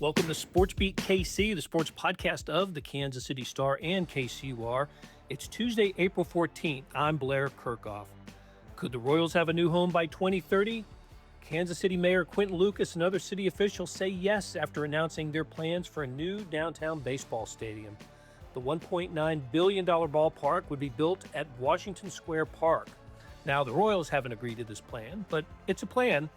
Welcome to SportsBeat KC, the sports podcast of the Kansas City Star and KCUR. It's Tuesday, April 14th. I'm Blair Kirchhoff. Could the Royals have a new home by 2030? Kansas City Mayor Quentin Lucas and other city officials say yes after announcing their plans for a new downtown baseball stadium. The $1.9 billion ballpark would be built at Washington Square Park. Now, the Royals haven't agreed to this plan, but it's a plan.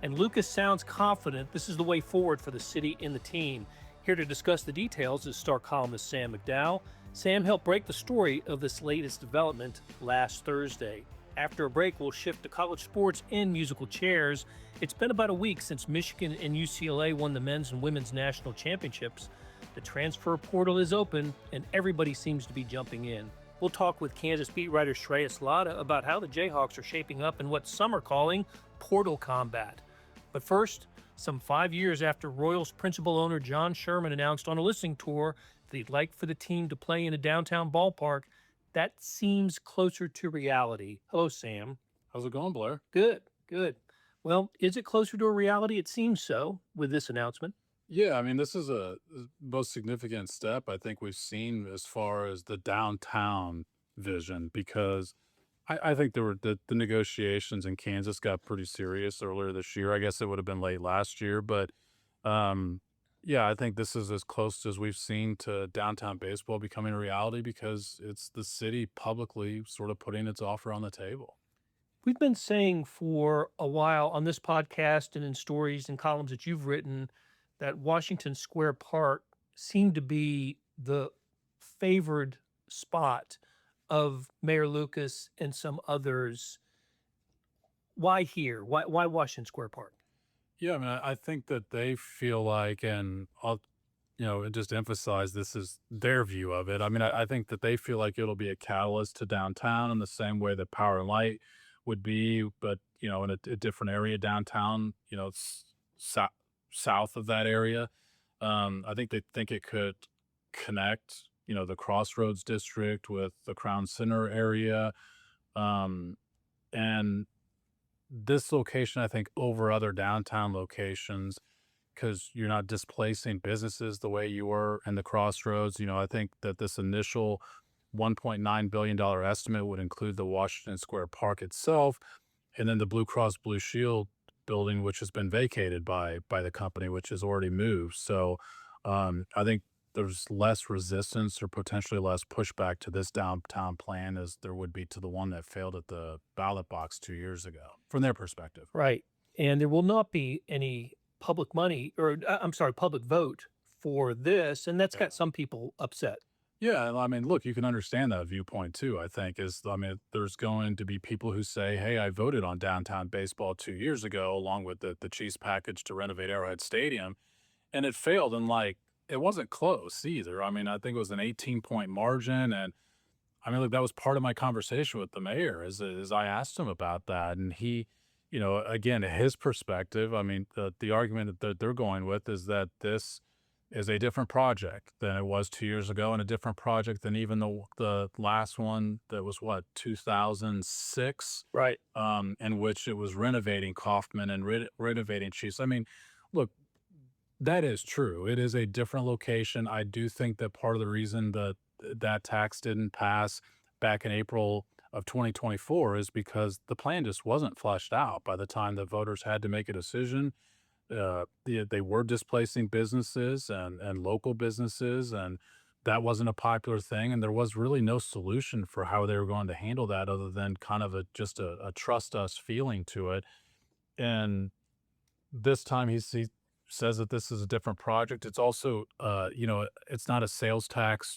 And Lucas sounds confident this is the way forward for the city and the team. Here to discuss the details is Star columnist Sam McDowell. Sam helped break the story of this latest development last Thursday. After a break, we'll shift to college sports and musical chairs. It's been about a week since Michigan and UCLA won the men's and women's national championships. The transfer portal is open, and everybody seems to be jumping in. We'll talk with Kansas beat writer Shreyas Laddha about how the Jayhawks are shaping up in what some are calling portal combat. But first, some 5 years after Royals principal owner John Sherman announced on a listening tour that he'd like for the team to play in a downtown ballpark, that seems closer to reality. Hello, Sam. How's it going, Blair? Good. Well, is it closer to a reality? It seems so with this announcement. Yeah, I mean, this is a most significant step I think we've seen as far as the downtown vision, because I think there were the negotiations in Kansas got pretty serious earlier this year. I guess it would have been late last year, but yeah, I think this is as close as we've seen to downtown baseball becoming a reality, because it's the city publicly sort of putting its offer on the table. We've been saying for a while on this podcast and in stories and columns that you've written that Washington Square Park seemed to be the favored spot of Mayor Lucas and some others. Why here? Why Washington Square Park? Yeah, I mean, I think that they feel like, and I'll, just emphasize this is their view of it. I mean, I think that they feel like it'll be a catalyst to downtown in the same way that Power and Light would be, but, in a different area downtown, south of that area. I think they think it could connect the Crossroads district with the Crown Center area. And this location, I think, over other downtown locations, because you're not displacing businesses the way you were in the Crossroads. I think that this initial $1.9 billion estimate would include the Washington Square Park itself, and then the Blue Cross Blue Shield building, which has been vacated by the company, which has already moved. So I think there's less resistance or potentially less pushback to this downtown plan as there would be to the one that failed at the ballot box 2 years ago, from their perspective. Right. And there will not be any public vote for this. And that's got some people upset. Yeah, I mean, look, you can understand that viewpoint too, I think. There's going to be people who say, hey, I voted on downtown baseball 2 years ago, along with the Chiefs package to renovate Arrowhead Stadium, and it failed. And it wasn't close either. I mean, I think it was an 18-point margin. And I mean, look, that was part of my conversation with the mayor as I asked him about that. And he, again, his perspective, I mean, the argument that they're going with is that this is a different project than it was 2 years ago, and a different project than even the last one that was, 2006? Right. In which it was renovating Kauffman and renovating Chiefs. I mean, look, that is true. It is a different location. I do think that part of the reason that tax didn't pass back in April of 2024 is because the plan just wasn't fleshed out by the time the voters had to make a decision. They were displacing businesses and local businesses, and that wasn't a popular thing. And there was really no solution for how they were going to handle that other than kind of just a trust us feeling to it. And this time he says that this is a different project. It's also, it's not a sales tax.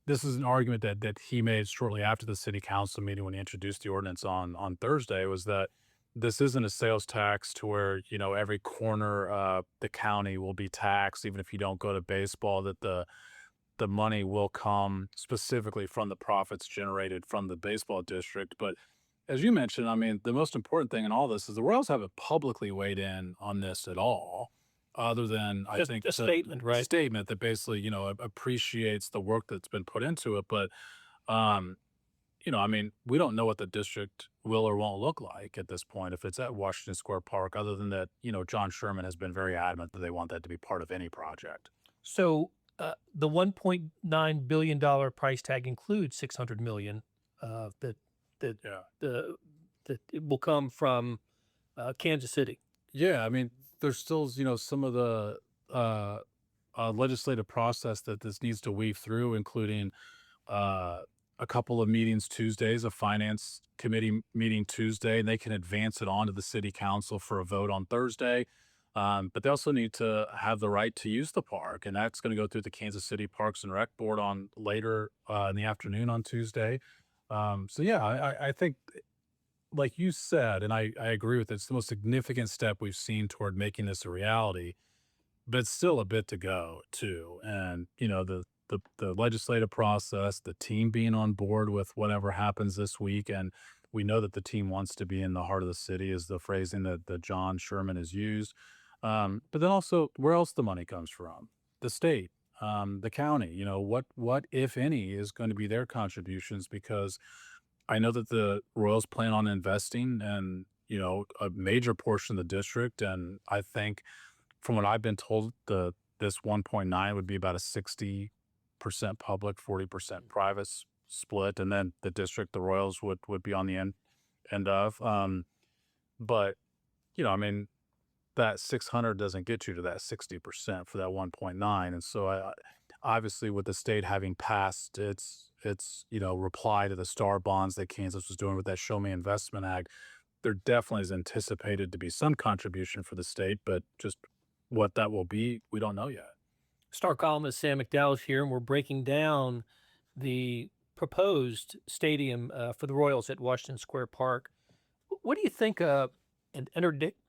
This is an argument that he made shortly after the city council meeting when he introduced the ordinance on Thursday, was that this isn't a sales tax to where, every corner of the county will be taxed, even if you don't go to baseball, that the money will come specifically from the profits generated from the baseball district. But as you mentioned, I mean, the most important thing in all this is the Royals haven't publicly weighed in on this at all, other than I think a statement, right? Statement that basically, appreciates the work that's been put into it. But, I mean, we don't know what the district will or won't look like at this point if it's at Washington Square Park, other than that, John Sherman has been very adamant that they want that to be part of any project. So the $1.9 billion price tag includes $600 million that that Yeah. that it will come from Kansas City. Yeah, I mean, there's still, some of the uh, legislative process that this needs to weave through, including uh, a couple of meetings Tuesdays, a finance committee meeting Tuesday, and they can advance it on to the city council for a vote on Thursday. But they also need to have the right to use the park, and that's going to go through the Kansas City Parks and Rec Board on later in the afternoon on Tuesday. So yeah, I think, like you said, and I agree with it, it's the most significant step we've seen toward making this a reality, but it's still a bit to go too. And the legislative process, the team being on board with whatever happens this week, and we know that the team wants to be in the heart of the city, is the phrasing that John Sherman has used. But then also, where else the money comes from? The state, the county. What if any is going to be their contributions? Because I know that the Royals plan on investing in a major portion of the district, and I think from what I've been told, this 1.9 would be about a 60% public, 40% private split, and then the district, the Royals would be on the end of. But I mean, that 600 doesn't get you to that 60% for that 1.9, and so obviously with the state having passed its reply to the Star bonds that Kansas was doing with that Show Me Investment Act, there definitely is anticipated to be some contribution for the state, but just what that will be, we don't know yet. Star columnist Sam McDowell is here, and we're breaking down the proposed stadium for the Royals at Washington Square Park. What do you think an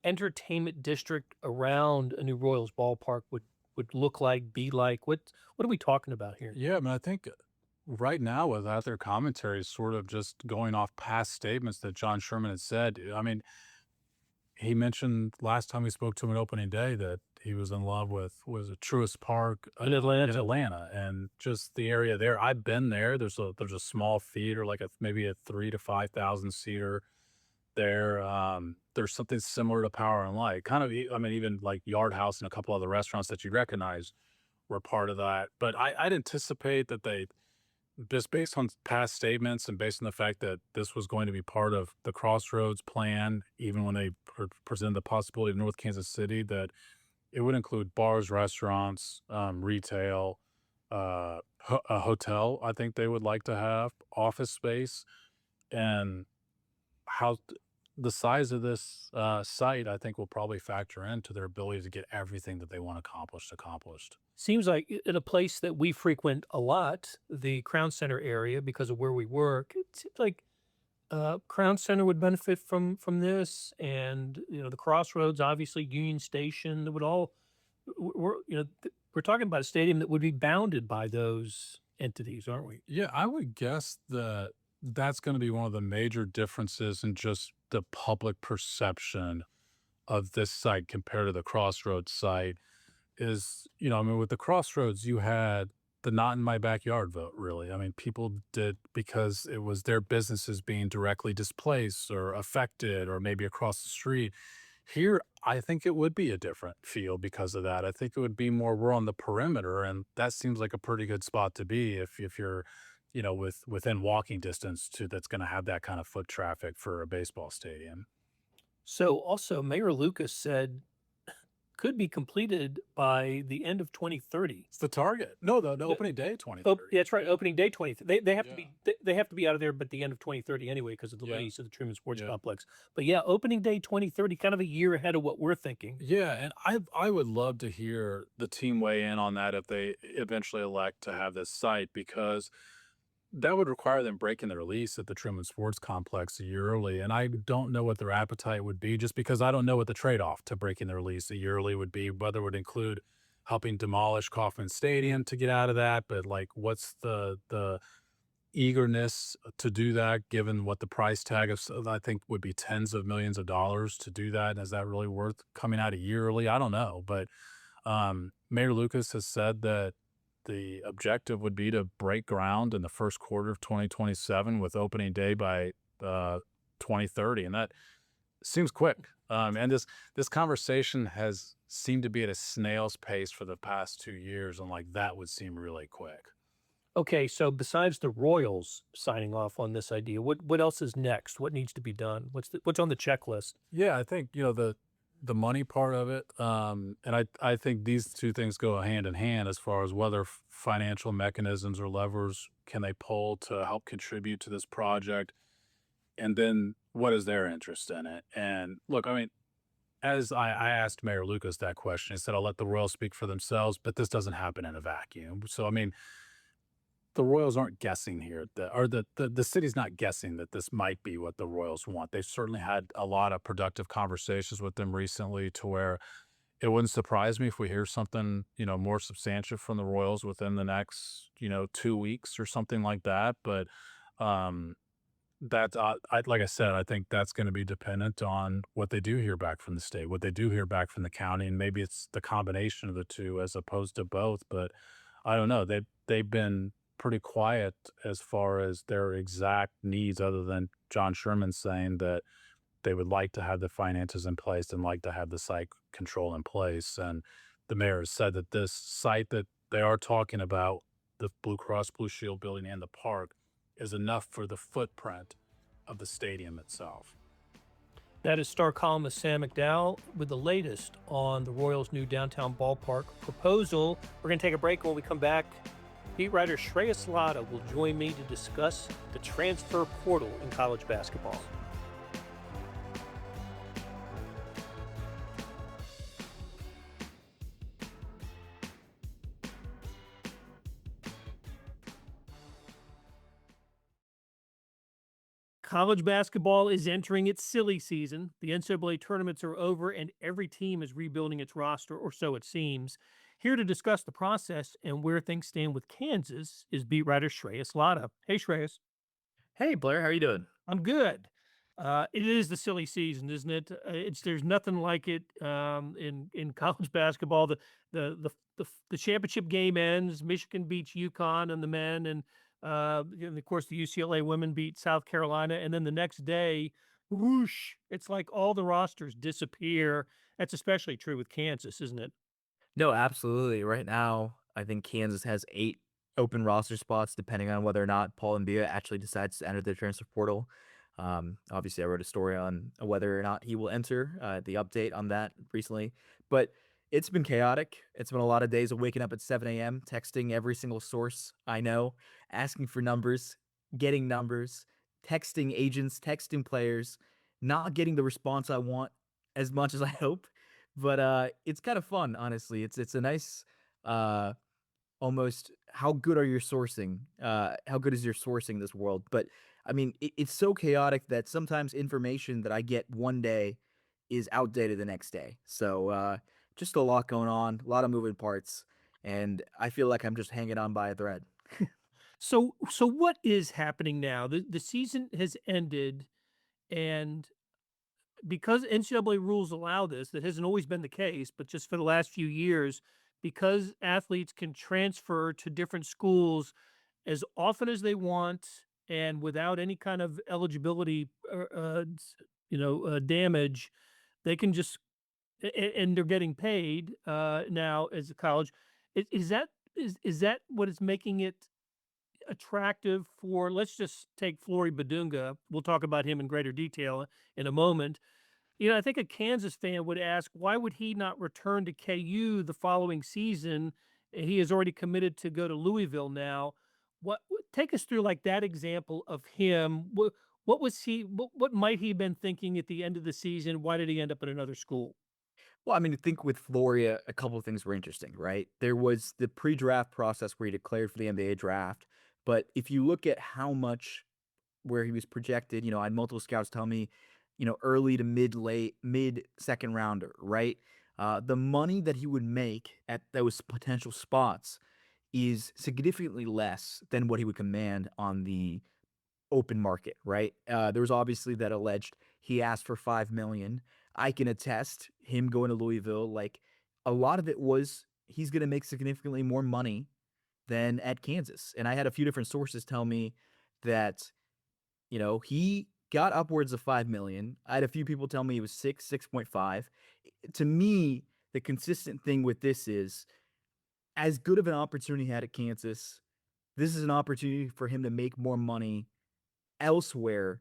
entertainment district around a new Royals ballpark would look like, be like? What are we talking about here? Yeah, I mean, I think right now, without their commentary, sort of just going off past statements that John Sherman had said. I mean, he mentioned last time we spoke to him at opening day that he was in love with, was it Truist Park In Atlanta? in Atlanta, and just the area there. I've been there. There's a small theater, like maybe a 3 to 5 thousand seater there. There's something similar to Power and Light, kind of. I mean, even like Yard House and a couple other restaurants that you recognize were part of that. But I'd anticipate that they, just based on past statements and based on the fact that this was going to be part of the Crossroads plan, even when they presented the possibility of North Kansas City, that it would include bars, restaurants, retail, a hotel. I think they would like to have office space, and how the size of this site, I think, will probably factor into their ability to get everything that they want accomplished. Seems like in a place that we frequent a lot, the Crown Center area, because of where we work, it seems like Crown Center would benefit from this, and the Crossroads, obviously Union Station, that would all we're talking about a stadium that would be bounded by those entities, aren't we? Yeah, I would guess that that's going to be one of the major differences in just the public perception of this site compared to the Crossroads site. Is, I mean, with the Crossroads, you had the not in my backyard vote, really. I mean, people did because it was their businesses being directly displaced or affected, or maybe across the street. Here, I think it would be a different feel because of that. I think it would be more, we're on the perimeter, and that seems like a pretty good spot to be if you're, within walking distance to, that's going to have that kind of foot traffic for a baseball stadium. So also, Mayor Lucas said could be completed by the end of 2030. It's the target. No, the opening day 2030. Oh, yeah, that's right. Opening day 2030. They have to be they have to be out of there, but the end of 2030 anyway because of the lease of the Truman Sports Complex. But yeah, opening day 2030, kind of a year ahead of what we're thinking. Yeah, and I would love to hear the team weigh in on that if they eventually elect to have this site, because that would require them breaking their lease at the Truman Sports Complex a year early, and I don't know what their appetite would be, just because I don't know what the trade-off to breaking their lease a year early would be, whether it would include helping demolish Kauffman Stadium to get out of that, but, like, what's the eagerness to do that, given what the price tag of, I think, would be tens of millions of dollars to do that, and is that really worth coming out a year early? I don't know, but Mayor Lucas has said that the objective would be to break ground in the first quarter of 2027, with opening day by 2030, and that seems quick. And this conversation has seemed to be at a snail's pace for the past 2 years, and like that would seem really quick. Okay, so besides the Royals signing off on this idea, what else is next? What needs to be done? What's on the checklist? Yeah, I think the money part of it, and I think these two things go hand in hand as far as whether financial mechanisms or levers can they pull to help contribute to this project, and then what is their interest in it? And look, I mean, as I asked Mayor Lucas that question, he said, "I'll let the Royals speak for themselves," but this doesn't happen in a vacuum. So, I mean, the Royals aren't guessing here, or the city's not guessing that this might be what the Royals want. They've certainly had a lot of productive conversations with them recently to where it wouldn't surprise me if we hear something, more substantial from the Royals within the next, 2 weeks or something like that. But um, that, like I said, I think that's going to be dependent on what they do hear back from the state, what they do hear back from the county, and maybe it's the combination of the two as opposed to both. But I don't know. They've been pretty quiet as far as their exact needs, other than John Sherman saying that they would like to have the finances in place and like to have the site control in place. And the mayor has said that this site that they are talking about, the Blue Cross Blue Shield building and the park, is enough for the footprint of the stadium itself. That is Star columnist Sam McDowell with the latest on the Royals' new downtown ballpark proposal. We're going to take a break. When we come back, beat writer Shreyas Laddha will join me to discuss the transfer portal in college basketball. College basketball is entering its silly season. The NCAA tournaments are over and every team is rebuilding its roster, or so it seems. Here to discuss the process and where things stand with Kansas is beat writer Shreyas Laddha. Hey, Shreyas. Hey Blair, how are you doing? I'm good. It is the silly season, isn't it? It's there's nothing like it in college basketball. The championship game ends. Michigan beats UConn and the men, and of course the UCLA women beat South Carolina, and then the next day, whoosh! It's like all the rosters disappear. That's especially true with Kansas, isn't it? No, absolutely. Right now, I think Kansas has 8 open roster spots, depending on whether or not Paul and Bia actually decides to enter the transfer portal. Obviously, I wrote a story on whether or not he will enter, the update on that recently. But it's been chaotic. It's been a lot of days of waking up at 7 a.m., texting every single source I know, asking for numbers, getting numbers, texting agents, texting players, not getting the response I want as much as I hope. But it's kind of fun, honestly. It's a nice uh almost how good are your sourcing? How good is your sourcing this world? But I mean, it's so chaotic that sometimes information that I get one day is outdated the next day. So just a lot going on, a lot of moving parts, and I feel like I'm just hanging on by a thread. So what is happening now? The season has ended, and because NCAA rules allow this, that hasn't always been the case, but just for the last few years, because athletes can transfer to different schools as often as they want and without any kind of eligibility damage, they can just and they're getting paid now as a college. Is that what is making it attractive for? Let's just take Flory Badunga. We'll talk about him in greater detail in a moment. I think a Kansas fan would ask, why would he not return to KU the following season? He has already committed to go to Louisville now. Take us through like that example of him. What was he? What might he have been thinking at the end of the season? Why did he end up at another school? Well, I mean, I think with Floria, a couple of things were interesting, right? There was the pre-draft process where he declared for the NBA draft, but if you look at how much where he was projected, I had multiple scouts tell me, early to mid second rounder, right? The money that he would make at those potential spots is significantly less than what he would command on the open market, right? There was obviously that alleged he asked for 5 million. I can attest him going to Louisville. Like a lot of it was he's going to make significantly more money than at Kansas. And I had a few different sources tell me that he got upwards of 5 million. I had a few people tell me it was 6.5. To me, the consistent thing with this is as good of an opportunity he had at Kansas, this is an opportunity for him to make more money elsewhere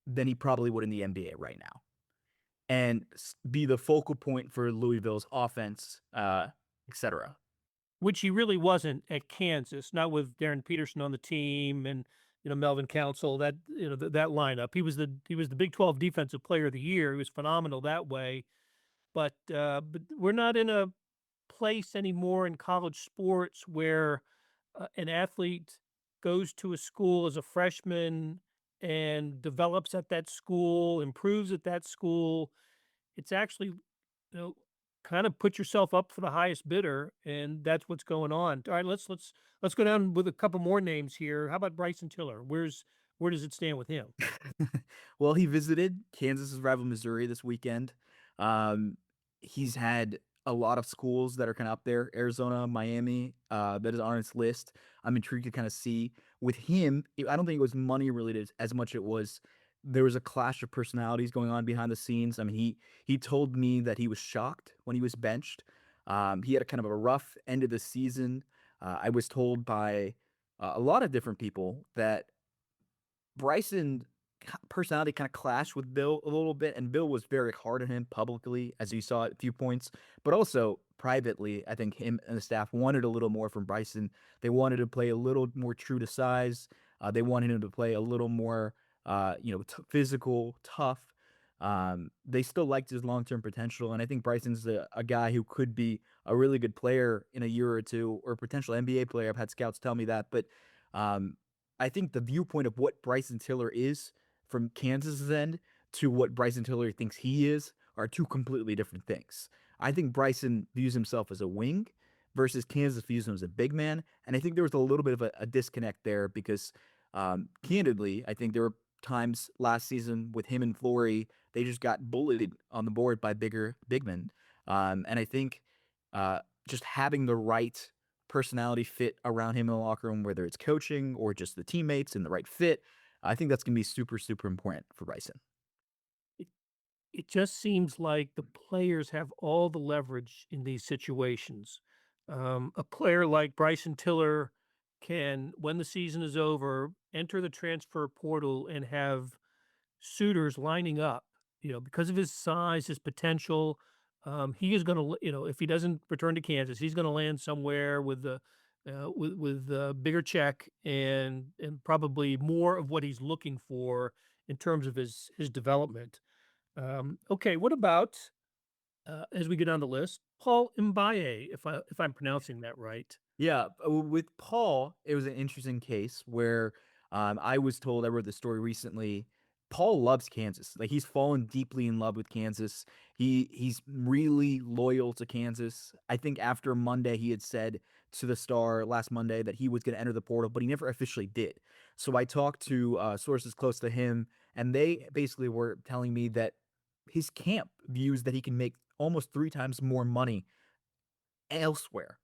than he probably would in the NBA right now, and be the focal point for Louisville's offense, etc. which he really wasn't at Kansas, not with Darren Peterson on the team and Melvin Council, that that lineup. He was the Big 12 Defensive Player of the Year. He was phenomenal that way. But we're not in a place anymore in college sports where an athlete goes to a school as a freshman and develops at that school, improves at that school. It's actually, kind of put yourself up for the highest bidder, and that's what's going on. All right, let's go down with a couple more names here. How about Bryson Tiller? Where does it stand with him? Well, he visited Kansas's rival Missouri this weekend. Um, he's had a lot of schools that are kind of up there, Arizona, Miami, that is on his list. I'm intrigued to kind of see with him. I don't think it was money related as much it was there was a clash of personalities going on behind the scenes. I mean, he told me that he was shocked when he was benched. He had a kind of a rough end of the season. I was told by a lot of different people that Bryson personality kind of clashed with Bill a little bit, and Bill was very hard on him publicly, as you saw at a few points, but also privately. I think him and the staff wanted a little more from Bryson. They wanted to play a little more true to size. They wanted him to play a little more, physical, tough. They still liked his long-term potential, and I think Bryson's a guy who could be a really good player in a year or two, or a potential NBA player. I've had scouts tell me that, but um, I think the viewpoint of what Bryson Tiller is from Kansas's end to what Bryson Tiller thinks he is are two completely different things. I think Bryson views himself as a wing versus Kansas views him as a big man. And I think there was a little bit of a disconnect there because, candidly, I think there were times last season with him and Flory, they just got bullied on the board by bigger big men. And I think just having the right personality fit around him in the locker room, whether it's coaching or just the teammates and the right fit, I think that's going to be super, super important for Bryson. It, it just seems like the players have all the leverage in these situations. A player like Bryson Tiller can, when the season is over, enter the transfer portal and have suitors lining up, because of his size, his potential. He is going to, if he doesn't return to Kansas, he's going to land somewhere with the with a bigger check and probably more of what he's looking for in terms of his development. Okay, what about as we get on the list, Paul Mbaye, if I'm pronouncing that right? Yeah, with Paul, it was an interesting case where I was told, I wrote the story recently. Paul loves Kansas. Like he's fallen deeply in love with Kansas. He's really loyal to Kansas. I think after Monday, he had said to the Star last Monday that he was going to enter the portal, but he never officially did. So I talked to sources close to him, and they basically were telling me that his camp views that he can make almost 3 times more money elsewhere,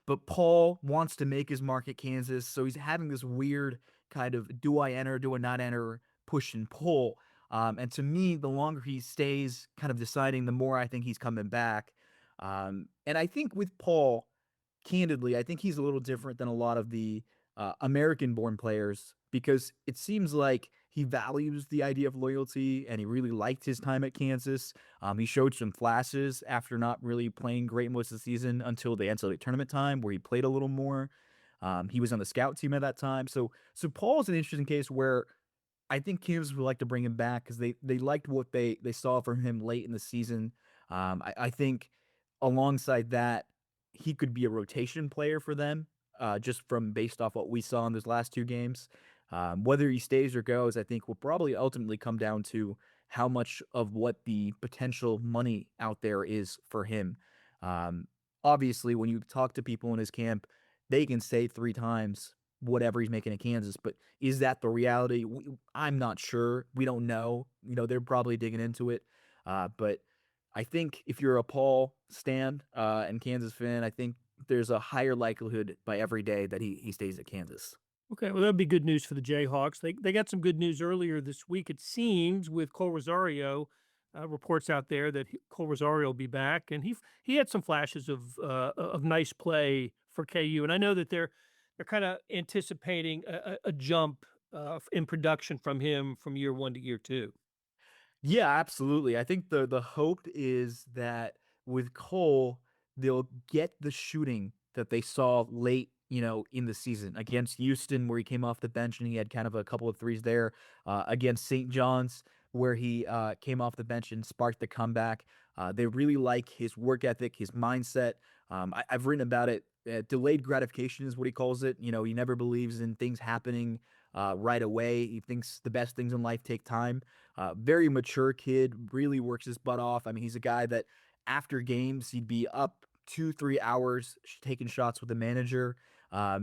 but Paul wants to make his mark at Kansas, so he's having this weird kind of do I enter, do I not enter, push and pull. And to me, the longer he stays kind of deciding, the more I think he's coming back. And I think with Paul, candidly, I think he's a little different than a lot of the American-born players because it seems like he values the idea of loyalty and he really liked his time at Kansas. He showed some flashes after not really playing great most of the season until the NCAA tournament time where he played a little more. He was on the scout team at that time. So Paul's an interesting case where I think Kansas would like to bring him back because they liked what they saw from him late in the season. I think alongside that, he could be a rotation player for them, just from based off what we saw in those last 2 games. Whether he stays or goes, I think will probably ultimately come down to how much of what the potential money out there is for him. Um, Obviously, when you talk to people in his camp, they can say 3 times whatever he's making at Kansas, but is that the reality? I'm not sure. We don't know. They're probably digging into it. But I think if you're a Paul Stan and Kansas fan, I think there's a higher likelihood by every day that he stays at Kansas. Okay, well, that'd be good news for the Jayhawks. They got some good news earlier this week, it seems, with Cole Rosario. Reports out there that Cole Rosario will be back, and he had some flashes of nice play for KU. And I know that they're kind of anticipating a jump in production from him from year one to year two. Yeah, absolutely. I think the hope is that with Cole, they'll get the shooting that they saw late, in the season against Houston, where he came off the bench and he had kind of a couple of threes there. Against St. John's, where he came off the bench and sparked the comeback. They really like his work ethic, his mindset. I've written about it. Delayed gratification is what he calls it. He never believes in things happening right away. He thinks the best things in life take time. Very mature kid, really works his butt off. I mean, he's a guy that after games, he'd be up 2, 3 hours taking shots with the manager,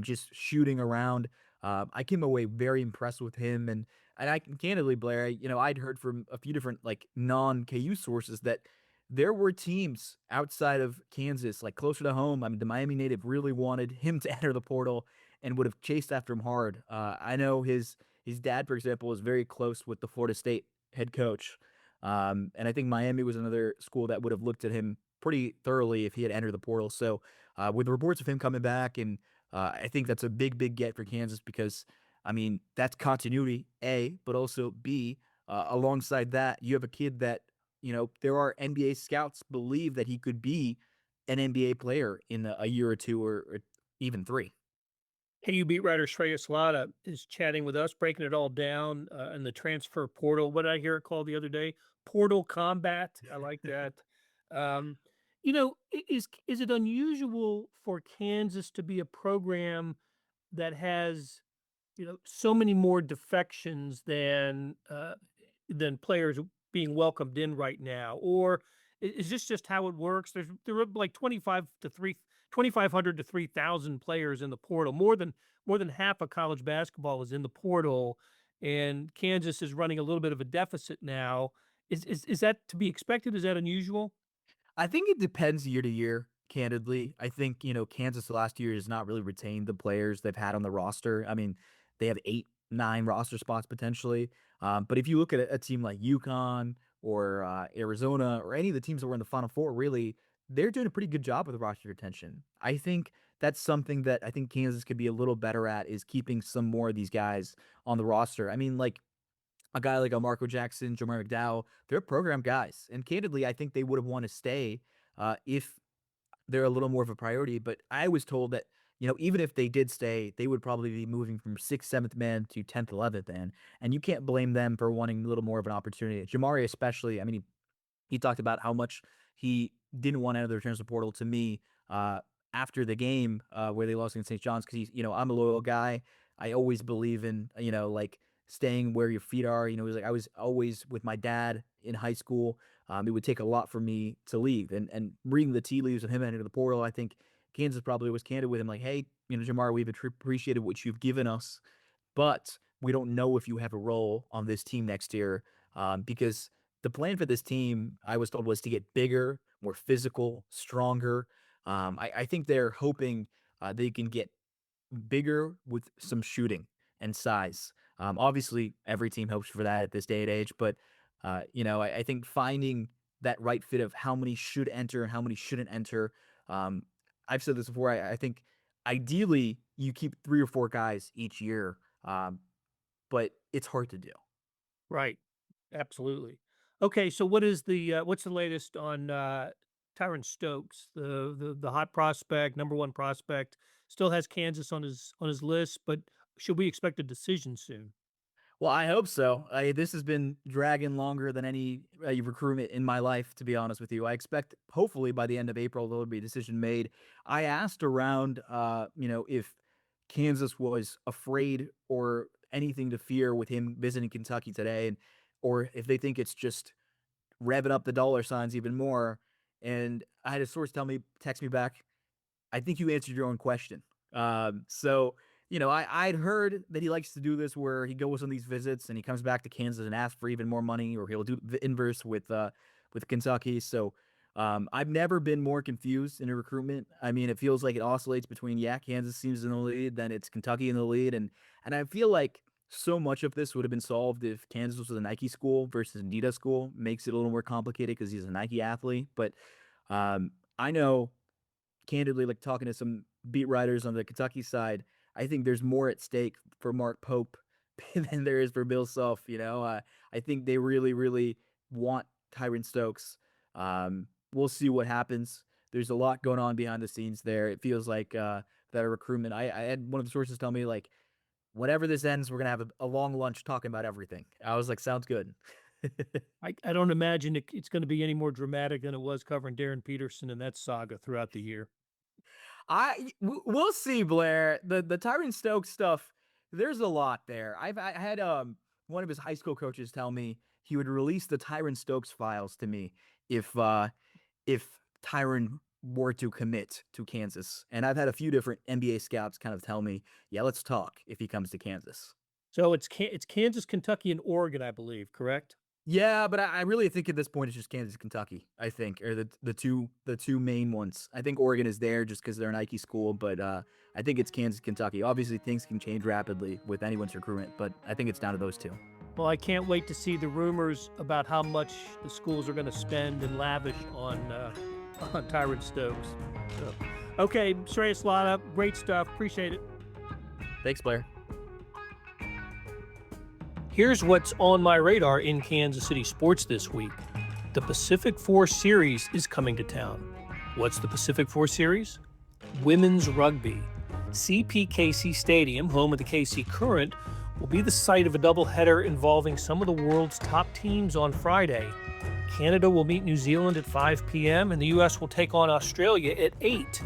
just shooting around. I came away very impressed with him, and I can candidly, Blair, I'd heard from a few different like non KU sources that there were teams outside of Kansas, like closer to home. I mean, the Miami native really wanted him to enter the portal and would have chased after him hard. I know his dad, for example, is very close with the Florida State head coach. And I think Miami was another school that would have looked at him pretty thoroughly if he had entered the portal. So, with reports of him coming back, and I think that's a big, big get for Kansas because, I mean, that's continuity, A, but also B, alongside that, you have a kid that, there are NBA scouts believe that he could be an NBA player in a year or two or even three. KU beat writer Shreyas Laddha is chatting with us, breaking it all down in the transfer portal. What did I hear it called the other day? Portal combat. I like that. Um, is it unusual for Kansas to be a program that has so many more defections than players being welcomed in right now? Or is this just how it works? There are like 2,500 to 3,000 players in the portal. More than half of college basketball is in the portal, and Kansas is running a little bit of a deficit now. Is that to be expected? Is that unusual? I think it depends year to year, candidly. I think, Kansas last year has not really retained the players they've had on the roster. I mean, they have 8, 9 roster spots potentially. But if you look at a team like UConn or Arizona or any of the teams that were in the Final Four, really, they're doing a pretty good job with roster retention. I think that's something that I think Kansas could be a little better at is keeping some more of these guys on the roster. I mean, like a guy like a Marco Jackson, Jamar McDowell, they're program guys. And candidly, I think they would have wanted to stay if they're a little more of a priority. But I was told that, even if they did stay, they would probably be moving from sixth, seventh man to 10th, 11th man. And you can't blame them for wanting a little more of an opportunity. Jamari, especially, I mean, he talked about how much he didn't want out of the transfer portal to me after the game where they lost against St. John's because he's, I'm a loyal guy. I always believe in, like staying where your feet are. He's like, I was always with my dad in high school. It would take a lot for me to leave. And reading the tea leaves of him entering the portal, I think Kansas probably was candid with him, like, hey, Jamar, we've appreciated what you've given us, but we don't know if you have a role on this team next year because the plan for this team, I was told, was to get bigger, more physical, stronger. I think they're hoping they can get bigger with some shooting and size. Obviously, every team hopes for that at this day and age, but I think finding that right fit of how many should enter and how many shouldn't enter. Um, I've said this before. I think ideally you keep 3 or 4 guys each year, but it's hard to do. Right. Absolutely. Okay, so what's the latest on Tyron Stokes, the hot prospect, number one prospect, still has Kansas on his list, but should we expect a decision soon? Well, I hope so. This has been dragging longer than any recruitment in my life, to be honest with you. I expect, hopefully, by the end of April, there'll be a decision made. I asked around, if Kansas was afraid or anything to fear with him visiting Kentucky today, and or if they think it's just revving up the dollar signs even more. And I had a source text me back, I think you answered your own question. So, I'd heard that he likes to do this where he goes on these visits and he comes back to Kansas and asks for even more money, or he'll do the inverse with Kentucky. So, I've never been more confused in a recruitment. I mean, it feels like it oscillates between, Kansas seems in the lead, then it's Kentucky in the lead. And I feel like so much of this would have been solved if Kansas was a Nike school versus an Adidas school. Makes it a little more complicated because he's a Nike athlete. But I know, candidly, like talking to some beat writers on the Kentucky side, I think there's more at stake for Mark Pope than there is for Bill Self. I think they really, really want Tyron Stokes. We'll see what happens. There's a lot going on behind the scenes there. It feels like that a recruitment. I had one of the sources tell me, like, whenever this ends, we're gonna have a long lunch talking about everything. I was like, sounds good. I don't imagine it's going to be any more dramatic than it was covering Darren Peterson and that saga throughout the year. We'll see, Blair. The Tyron Stokes stuff, there's a lot there. I had one of his high school coaches tell me he would release the Tyron Stokes files to me if Tyron were to commit to Kansas. And I've had a few different NBA scouts kind of tell me, yeah, let's talk if he comes to Kansas. So it's Kansas, Kentucky, and Oregon, I believe, correct? Yeah, but I really think at this point it's just Kansas, Kentucky. I think are the two main ones. I think Oregon is there just because they're a Nike school, but I think it's Kansas, Kentucky. Obviously, things can change rapidly with anyone's recruitment, but I think it's down to those two. Well, I can't wait to see the rumors about how much the schools are going to spend and lavish on Tyron Stokes. So, okay, Shreyas Laddha, great stuff. Appreciate it. Thanks, Blair. Here's what's on my radar in Kansas City sports this week. The Pacific 4 Series is coming to town. What's the Pacific 4 Series? Women's rugby. CPKC Stadium, home of the KC Current, will be the site of a doubleheader involving some of the world's top teams on Friday. Canada will meet New Zealand at 5 p.m. and the U.S. will take on Australia at 8.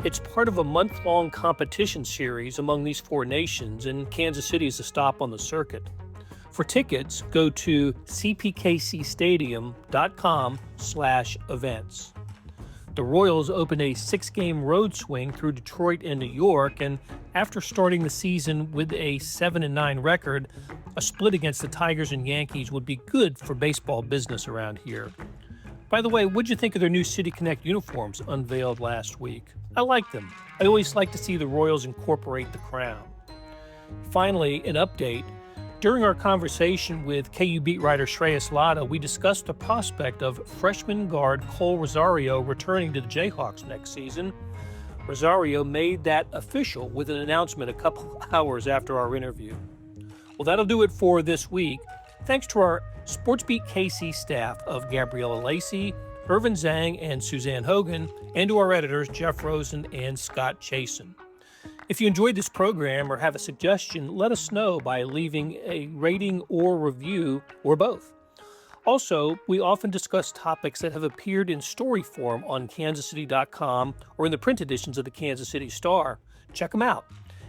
It's part of a month-long competition series among these 4 nations, and Kansas City is a stop on the circuit. For tickets, go to cpkcstadium.com/events. The Royals opened a 6-game road swing through Detroit and New York, and after starting the season with a 7-9 record, a split against the Tigers and Yankees would be good for baseball business around here. By the way, what'd you think of their new City Connect uniforms unveiled last week? I like them. I always like to see the Royals incorporate the crown. Finally, an update. During our conversation with KU beat writer Shreyas Laddha, we discussed the prospect of freshman guard Cole Rosario returning to the Jayhawks next season. Rosario made that official with an announcement a couple hours after our interview. Well, that'll do it for this week. Thanks to our SportsBeat KC staff of Gabriella Lacey, Irvin Zhang, and Suzanne Hogan, and to our editors Jeff Rosen and Scott Chasen. If you enjoyed this program or have a suggestion, let us know by leaving a rating or review, or both. Also, we often discuss topics that have appeared in story form on kansascity.com or in the print editions of the Kansas City Star. Check them out.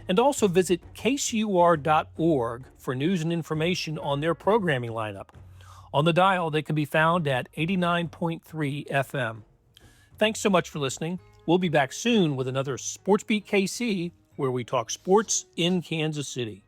And also visit kcur.org for news and information on their programming lineup. On the dial, they can be found at 89.3 FM. Thanks so much for listening. We'll be back soon with another SportsBeat KC, where we talk sports in Kansas City.